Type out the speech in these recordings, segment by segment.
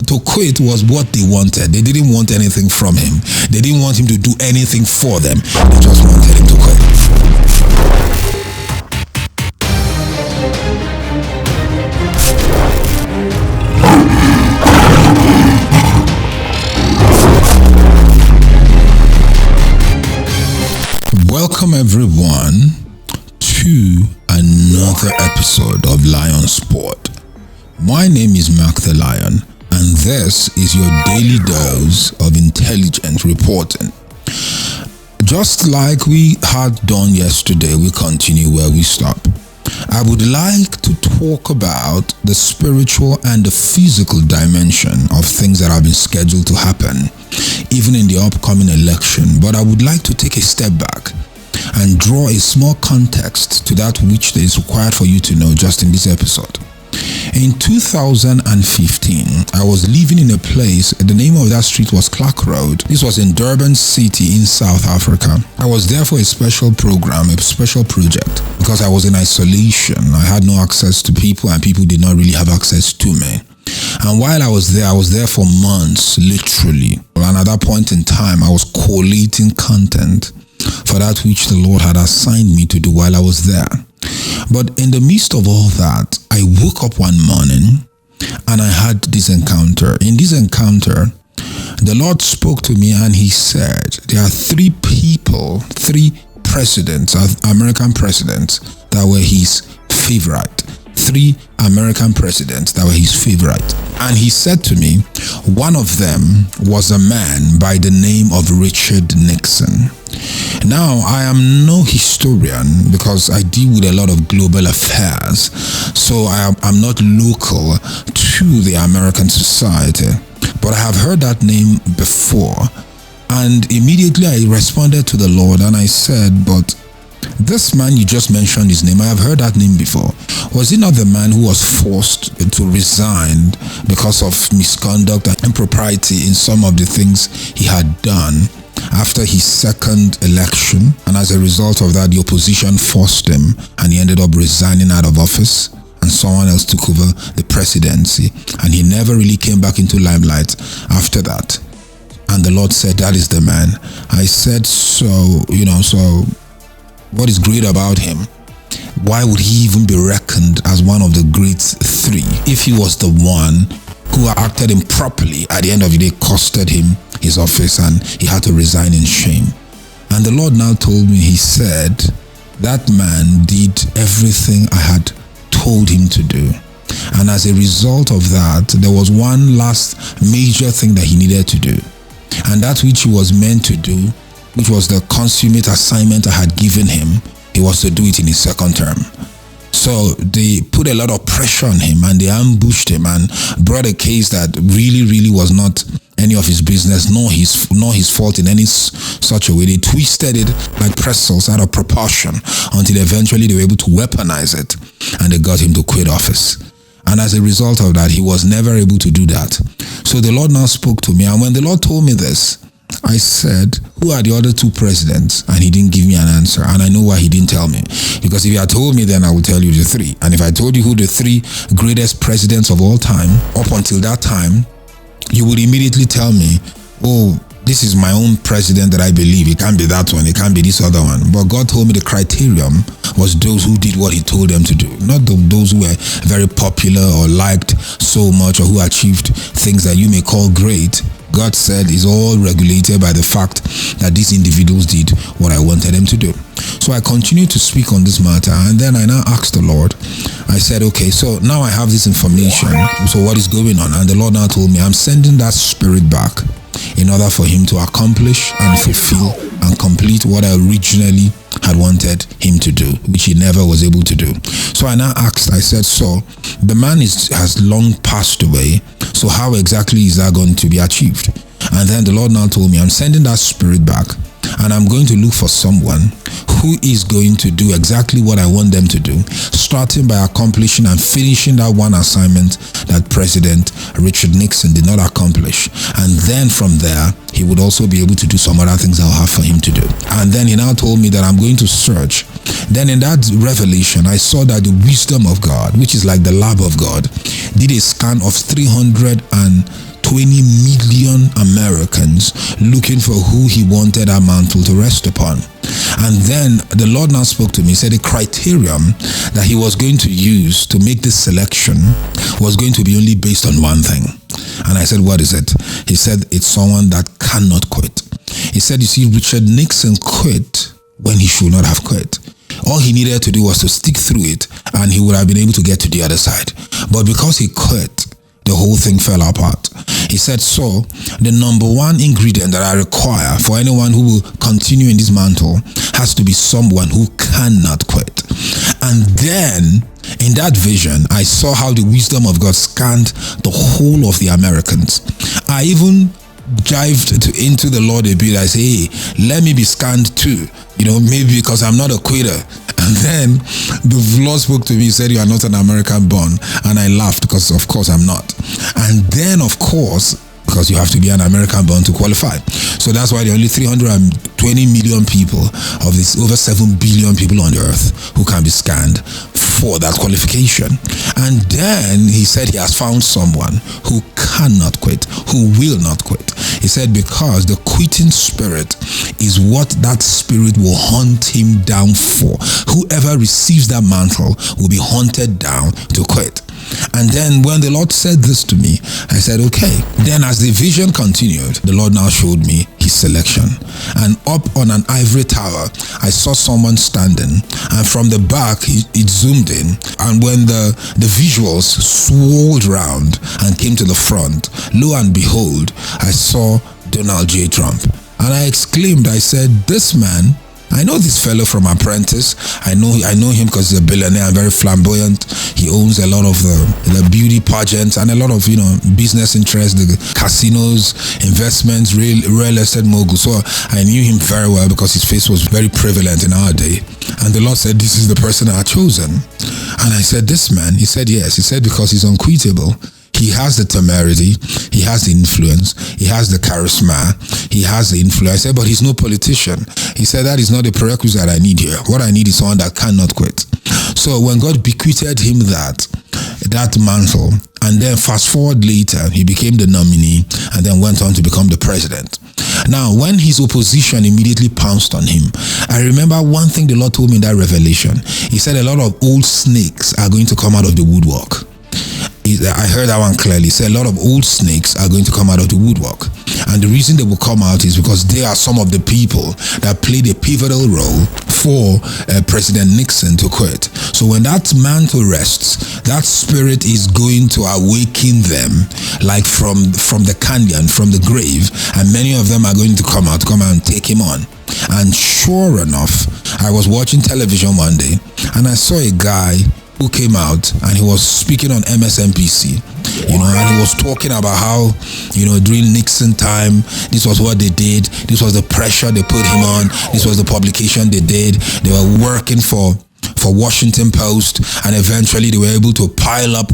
To quit was what they wanted. They didn't want anything from him. They didn't want him to do anything for them. They just wanted him to quit. Welcome everyone to another episode of Lion Sport. My name is Mark the Lion, and this is your daily dose of intelligent reporting. Just like we had done yesterday, we continue where we stop. I would like to talk about the spiritual and the physical dimension of things that have been scheduled to happen, even in the upcoming election. But I would like to take a step back and draw a small context to that which is required for you to know just in this episode. In 2015, I was living in a place, the name of that street was Clark Road. This was in Durban City in South Africa. I was there for a special program, a special project, because I was in isolation. I had no access to people and people did not really have access to me. And while I was there for months, literally. And at that point in time, I was collating content for that which the Lord had assigned me to do while I was there. But in the midst of all that, I woke up one morning and I had this encounter. In this encounter, the Lord spoke to me and he said, there are three presidents, American presidents, that were his favorite. Three American presidents that were his favorite. And he said to me, one of them was a man by the name of Richard Nixon. Now, I am no historian because I deal with a lot of global affairs, so I'm not local to the American society, but I have heard that name before. And immediately I responded to the Lord and I said, but this man you just mentioned his name, I have heard that name before. Was he not the man who was forced to resign because of misconduct and impropriety in some of the things he had done after his second election? And as a result of that, the opposition forced him and he ended up resigning out of office and someone else took over the presidency and he never really came back into limelight after that. And the Lord said, that is the man. I said, so what is great about him? Why would he even be reckoned as one of the great three if he was the one who acted improperly, at the end of the day costed him his office and he had to resign in shame? And the Lord now told me, he said, that man did everything I had told him to do. And as a result of that, there was one last major thing that he needed to do. And that which he was meant to do, which was the consummate assignment I had given him, he was to do it in his second term. So they put a lot of pressure on him and they ambushed him and brought a case that really was not any of his business, nor his fault in any such a way. They twisted it like pretzels out of proportion until eventually they were able to weaponize it and they got him to quit office. And as a result of that, he was never able to do that. So the Lord now spoke to me, and when the Lord told me this, I said, who are the other two presidents? And he didn't give me an answer. And I know why he didn't tell me. Because if he had told me, then I would tell you the three. And if I told you who the three greatest presidents of all time, up until that time, you would immediately tell me, oh, this is my own president that I believe. It can't be that one. It can't be this other one. But God told me the criterion was those who did what he told them to do. Not those who were very popular or liked so much or who achieved things that you may call great. God said is all regulated by the fact that these individuals did what I wanted them to do. So I continued to speak on this matter, and then I now asked the Lord. I said, okay, so now I have this information. So what is going on? And the Lord now told me, I'm sending that spirit back in order for him to accomplish and fulfill and complete what I originally had wanted him to do, which he never was able to do. So I now asked, I said, so the man has long passed away, so how exactly is that going to be achieved? And then the Lord now told me, I'm sending that spirit back and I'm going to look for someone who is going to do exactly what I want them to do, starting by accomplishing and finishing that one assignment that President Richard Nixon did not accomplish. And then from there, he would also be able to do some other things I'll have for him to do. And then he now told me that I'm going to search. Then in that revelation, I saw that the wisdom of God, which is like the lab of God, did a scan of 320 20 million Americans looking for who he wanted our mantle to rest upon. And then the Lord now spoke to me. He said the criterion that he was going to use to make this selection was going to be only based on one thing. And I said, what is it? He said, it's someone that cannot quit. He said, you see, Richard Nixon quit when he should not have quit. All he needed to do was to stick through it, and he would have been able to get to the other side. But because he quit, the whole thing fell apart. He said, so the number one ingredient that I require for anyone who will continue in this mantle has to be someone who cannot quit. And then in that vision, I saw how the wisdom of God scanned the whole of the Americans. I even dived into the Lord a bit. I say, hey, let me be scanned too. Maybe because I'm not a quitter. And then the Lord spoke to me. He said, you are not an American born. And I laughed because of course I'm not. And then of course, because you have to be an American born to qualify. So that's why there are only 320 million people of this over 7 billion people on the earth who can be scanned for that qualification. And then he said he has found someone who cannot quit, who will not quit. He said because the quitting spirit is what that spirit will hunt him down for. Whoever receives that mantle will be hunted down to quit. And then when the Lord said this to me, I said, okay. Then as the vision continued, the Lord now showed me his selection. And up on an ivory tower, I saw someone standing. And from the back, it zoomed in. And when the visuals swirled round and came to the front, lo and behold, I saw Donald J. Trump. And I exclaimed, I said, this man, I know this fellow from Apprentice. I know him because he's a billionaire and very flamboyant. He owns a lot of the beauty pageants and a lot of business interests, the casinos, investments, real estate mogul. So I knew him very well because his face was very prevalent in our day. And the Lord said, this is the person I had chosen. And I said, this man? He said, yes. He said, because he's unquitable. He has the temerity, he has the influence, he has the charisma, he has the influence. I said, but he's no politician. He said, that is not the prerequisite I need here. What I need is someone that cannot quit. So when God bequeathed him that mantle, and then fast forward later, he became the nominee and then went on to become the president. Now, when his opposition immediately pounced on him, I remember one thing the Lord told me in that revelation. He said a lot of old snakes are going to come out of the woodwork. I heard that one clearly. He said a lot of old snakes are going to come out of the woodwork. And the reason they will come out is because they are some of the people that played a pivotal role for President Nixon to quit. So when that mantle rests, that spirit is going to awaken them like from the canyon, from the grave. And many of them are going to come out and take him on. And sure enough, I was watching television one day and I saw a guy who came out and he was speaking on MSNBC, and he was talking about how, during Nixon time, this was what they did, this was the pressure they put him on, this was the publication they did, they were working for Washington Post, and eventually they were able to pile up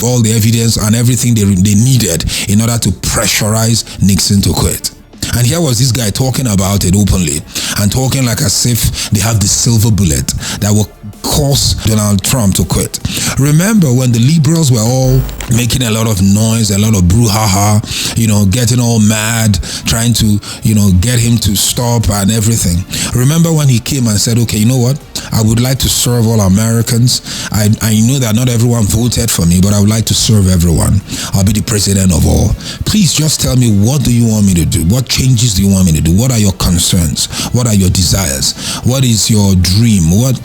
all the evidence and everything they needed in order to pressurize Nixon to quit. And here was this guy talking about it openly and talking like as if they have the silver bullet that will cause Donald Trump to quit. Remember when the liberals were all making a lot of noise, a lot of brouhaha, getting all mad, trying to, get him to stop and everything. Remember when he came and said, okay, you know what? I would like to serve all Americans. I know that not everyone voted for me, but I would like to serve everyone. I'll be the president of all. Please just tell me, what do you want me to do? What changes do you want me to do? What are your concerns? What are your desires? What is your dream? What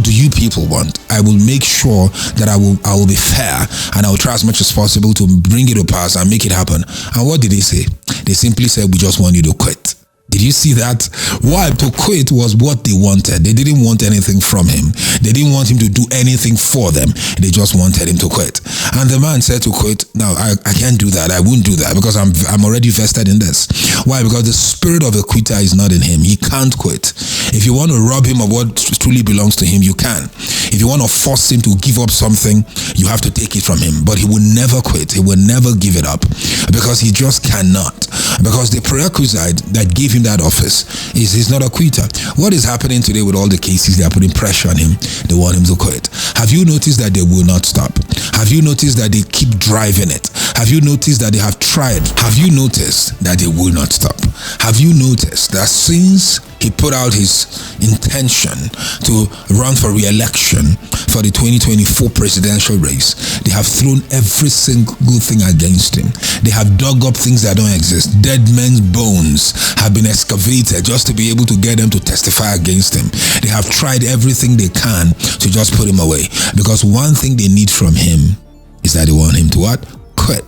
do you people want? I will make sure that I will be fair, and I will try as much as possible to bring it to pass and make it happen. And what did they say? They simply said, we just want you to quit. Did you see that? Why? To quit was what they wanted. They didn't want anything from him. They didn't want him to do anything for them. They just wanted him to quit. And the man said to quit, no, I can't do that. I won't do that because I'm already vested in this. Why? Because the spirit of a quitter is not in him. He can't quit. If you want to rob him of what truly belongs to him, you can. If you want to force him to give up something, you have to take it from him. But he will never quit. He will never give it up because he just cannot. because the prerequisite that gave him that office is he's not a quitter. What is happening today with all the cases? They are putting pressure on him. They want him to quit. Have you noticed that they will not stop? Have you noticed that they keep driving it? Have you noticed that they have tried? Have you noticed that they will not stop? Have you noticed that since he put out his intention to run for re-election for the 2024 presidential race, they have thrown every single thing against him? They have dug up things that don't exist. Dead men's bones have been excavated just to be able to get them to testify against him. They have tried everything they can to just put him away, because one thing they need from him is that they want him to what? Quit.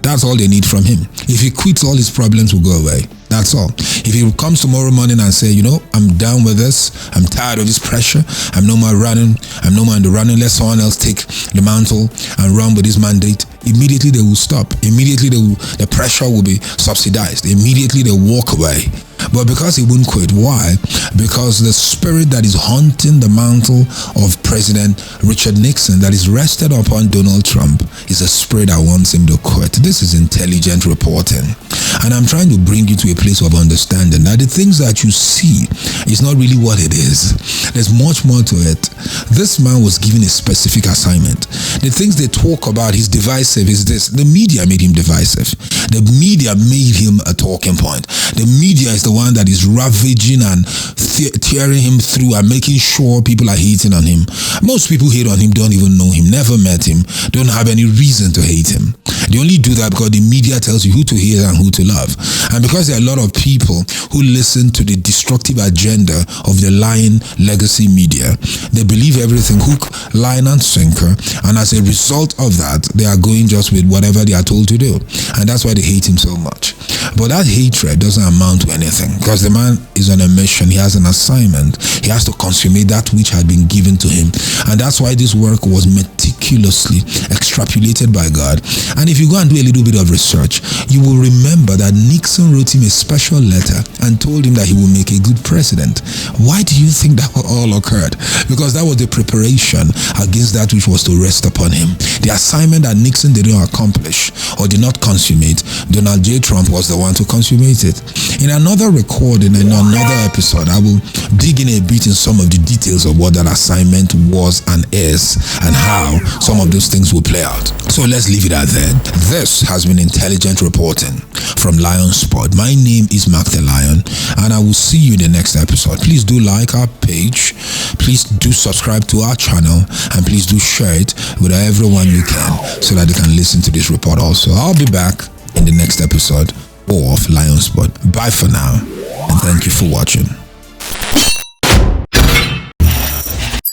That's all they need from him. If he quits, all his problems will go away. That's all. If he comes tomorrow morning and say, I'm done with this, I'm tired of this pressure, I'm no more running, I'm no more in the running, let someone else take the mantle and run with this mandate, immediately they will stop. Immediately the pressure will be subsidized. Immediately they walk away. But because he wouldn't quit, why? Because the spirit that is haunting the mantle of President Richard Nixon, that is rested upon Donald Trump, is a spirit that wants him to quit. This is intelligent reporting. And I'm trying to bring you to a place of understanding that the things that you see is not really what it is. There's much more to it. This man was given a specific assignment. The things they talk about, he's divisive, is this. The media made him divisive. The media made him a talking point. The media is the one that is ravaging and tearing him through and making sure people are hating on him. Most people hate on him, don't even know him, never met him, don't have any reason to hate him. They only do that because the media tells you who to hate and who to love. And because there are a lot of people who listen to the destructive agenda of the lying legacy media, they believe everything hook, line and sinker, and as a result of that, they are going just with whatever they are told to do. And that's why they hate him so much. But that hatred doesn't amount to anything, because the man is on a mission. He has an assignment. He has to consummate that which had been given to him. And that's why this work was meticulously extrapolated by God. And if you go and do a little bit of research, you will remember that Nixon wrote him a special letter and told him that he will make a good president. Why do you think that all occurred? Because that was the preparation against that which was to rest upon him. The assignment that Nixon did not accomplish or did not consummate, Donald J. Trump was the one to consummate it. In another recording, in another episode, I will dig in a bit in some of the details of what that assignment was and is, and how some of those things will play out. So let's leave it at that. This has been Intelligent Reporting from Lion Spot. My name is Mark the Lion, and I will see you in the next episode. Please do like our page, please do subscribe to our channel, and please do share it with everyone you can so that they can listen to this report also. I'll be back in the next episode of Lion Spot. Bye for now, and thank you for watching.